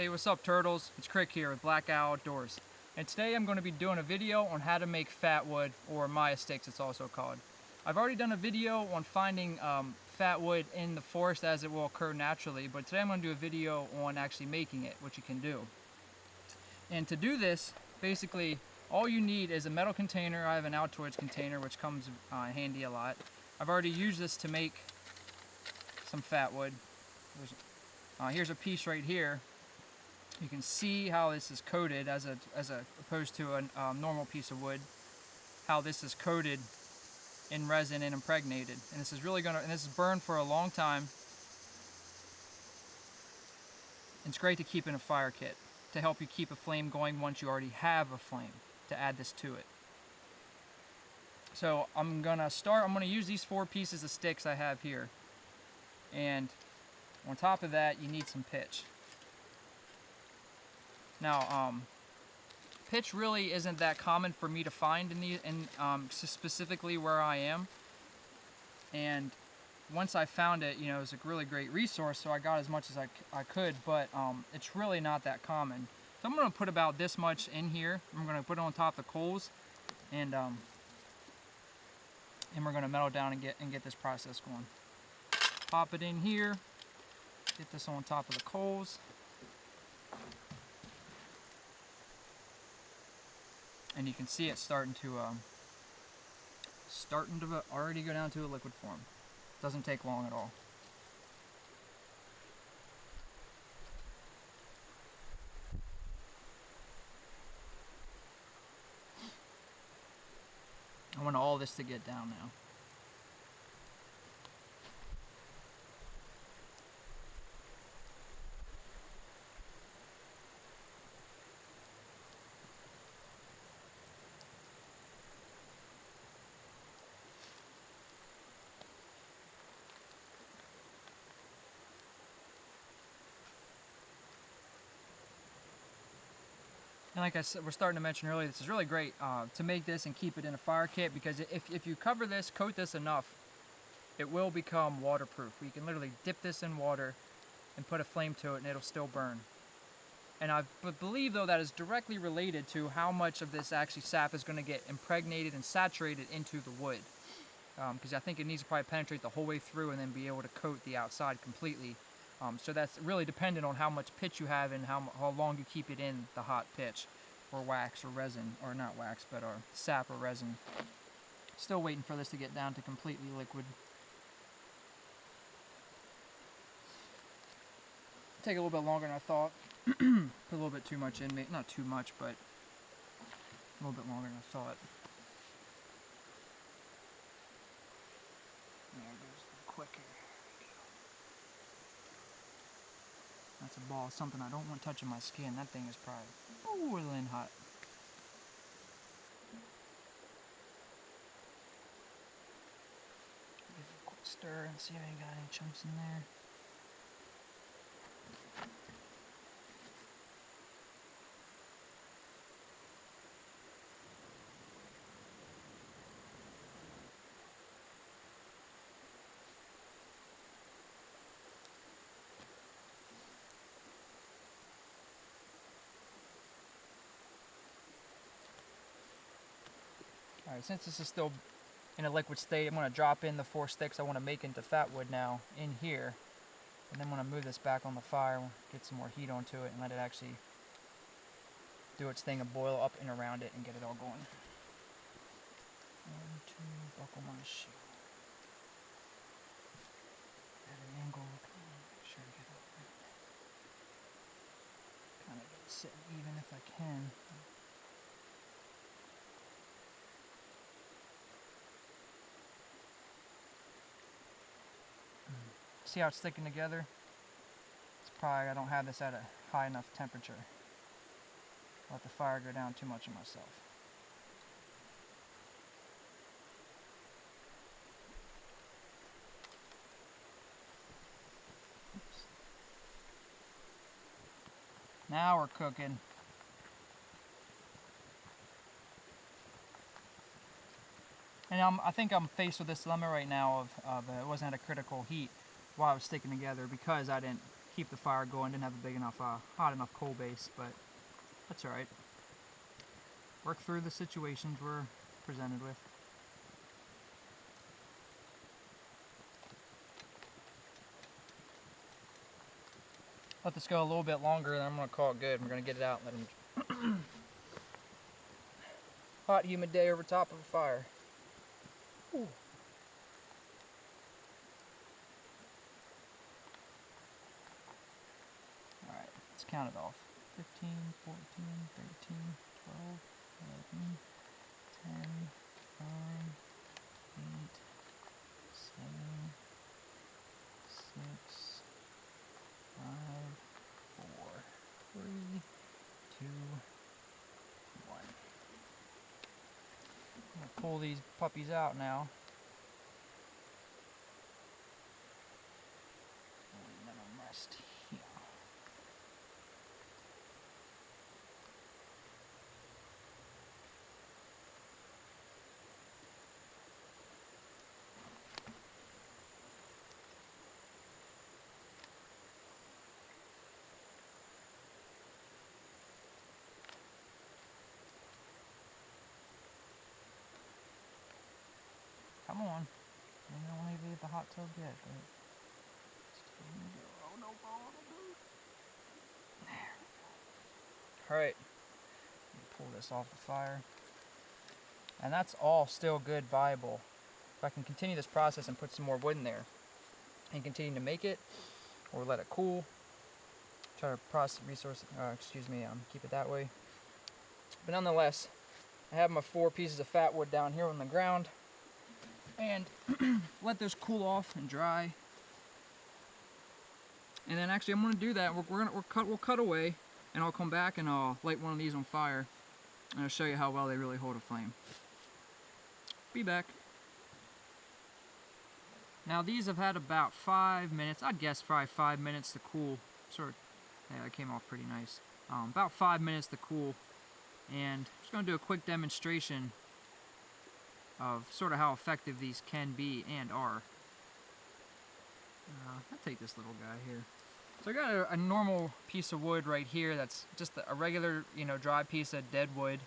Hey, what's up, turtles? It's Krik here with Black Owl Outdoors, and today I'm going to be doing a video on how to make fatwood, or Maya sticks it's also called. I've already done a video on finding fatwood in the forest as it will occur naturally, but today I'm going to do a video on actually making it, which you can do. And to do this, basically all you need is a metal container. I have an outdoors container which comes handy a lot. I've already used this to make some fatwood. Here's a piece right here. You can see how this is coated as opposed to a normal piece of wood. How this is coated in resin and impregnated, and this is this is burned for a long time. It's great to keep in a fire kit to help you keep a flame going once you already have a flame, to add this to it. So I'm gonna use these 4 pieces of sticks I have here, and on top of that you need some pitch. Now, pitch really isn't that common for me to find specifically where I am. And once I found it, it was a really great resource, so I got as much as I could, but it's really not that common. So I'm going to put about this much in here. I'm going to put it on top of the coals, and we're going to melt down and get this process going. Pop it in here, get this on top of the coals. And you can see it starting to already go down to a liquid form. Doesn't take long at all. I want all this to get down now. And like I said, we're starting to mention earlier, this is really great to make this and keep it in a fire kit, because if you coat this enough, it will become waterproof. You can literally dip this in water and put a flame to it and it'll still burn. And I believe, though, that is directly related to how much of this actually sap is going to get impregnated and saturated into the wood. Because I think it needs to probably penetrate the whole way through and then be able to coat the outside completely. So that's really dependent on how much pitch you have and how long you keep it in the hot pitch, or wax or resin, or not wax, but or sap or resin. Still waiting for this to get down to completely liquid. Take a little bit longer than I thought. Put a little bit too much in, not too much, but a little bit longer than I thought. There it goes, a little quicker. That's a ball of something I don't want touching my skin. That thing is probably boiling hot. Give it a quick stir and see if I ain't got any chunks in there. Alright, since this is still in a liquid state, I'm going to drop in the 4 sticks I want to make into fatwood now in here. And then I'm going to move this back on the fire, get some more heat onto it, and let it actually do its thing and boil up and around it and get it all going. 1, 2, buckle my shoe. At an angle, make sure to get it kind of get it sitting even if I can. See how it's sticking together? It's probably, I don't have this at a high enough temperature. Let the fire go down too much on myself. Oops. Now we're cooking. And I think I'm faced with this dilemma right now of it wasn't at a critical heat while it was sticking together, because I didn't keep the fire going. Didn't have a big enough, hot enough coal base, but that's all right. Work through the situations we're presented with. Let this go a little bit longer, then I'm going to call it good. We're going to get it out and let them... Hot, humid day over top of a fire. Ooh. Alright, let's count it off. 15, 14, 13, 12, 11, 10, 9, 8, 7, 6, 5, 4, 3, 2, 1. I'm going to pull these puppies out now. And let them rest here. Come on. I don't want to leave the hot tub yet, but oh no, there. Alright. Pull this off the fire. And that's all still good, viable. If I can continue this process and put some more wood in there and continue to make it or let it cool, try to process resource, keep it that way. But nonetheless, I have my 4 pieces of fatwood down here on the ground. And let this cool off and dry. And then actually I'm going to do that. We'll cut away, and I'll come back and I'll light one of these on fire, and I'll show you how well they really hold a flame. Be back. Now these have had about 5 minutes. I'd guess probably 5 minutes to cool. Yeah, that came off pretty nice. About 5 minutes to cool, and I'm just going to do a quick demonstration of sort of how effective these can be and are. I'll take this little guy here. So I got a normal piece of wood right here that's just a regular, dry piece of dead wood.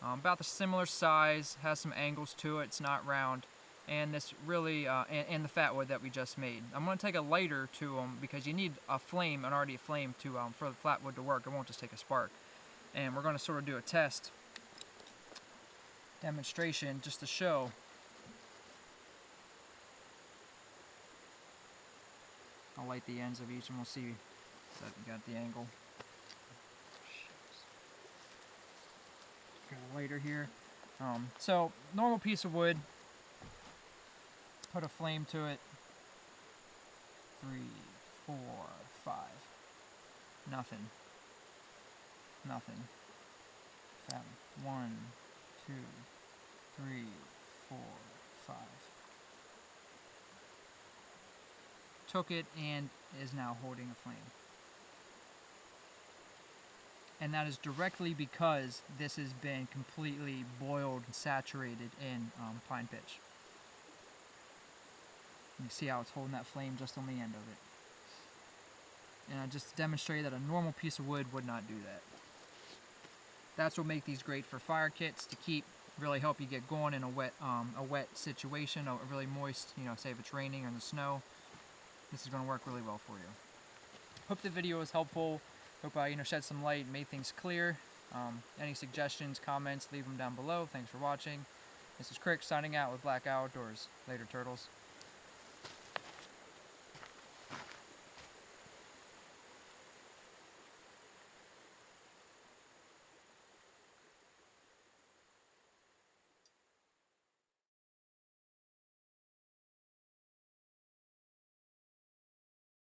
About the similar size, has some angles to it, it's not round. And this really, and the fatwood that we just made. I'm going to take a lighter to them because you need a flame, a flame to for the flatwood to work. It won't just take a spark. And we're going to sort of do a test demonstration just to show. I'll light the ends of each and we'll see that we got the angle. Got a lighter here. So normal piece of wood, put a flame to it. 3, 4, 5. Nothing. 1, 2, 3, 4, 5. Took it and is now holding a flame. And that is directly because this has been completely boiled and saturated in pine pitch. You see how it's holding that flame just on the end of it. And I just demonstrated that a normal piece of wood would not do that. That's what makes these great for fire kits to keep, really help you get going in a wet situation, a really moist, say if it's raining or in the snow. This is going to work really well for you. Hope the video was helpful. Hope I shed some light and made things clear. Any suggestions, comments, leave them down below. Thanks for watching. This is Krik signing out with Black Outdoors. Later, turtles.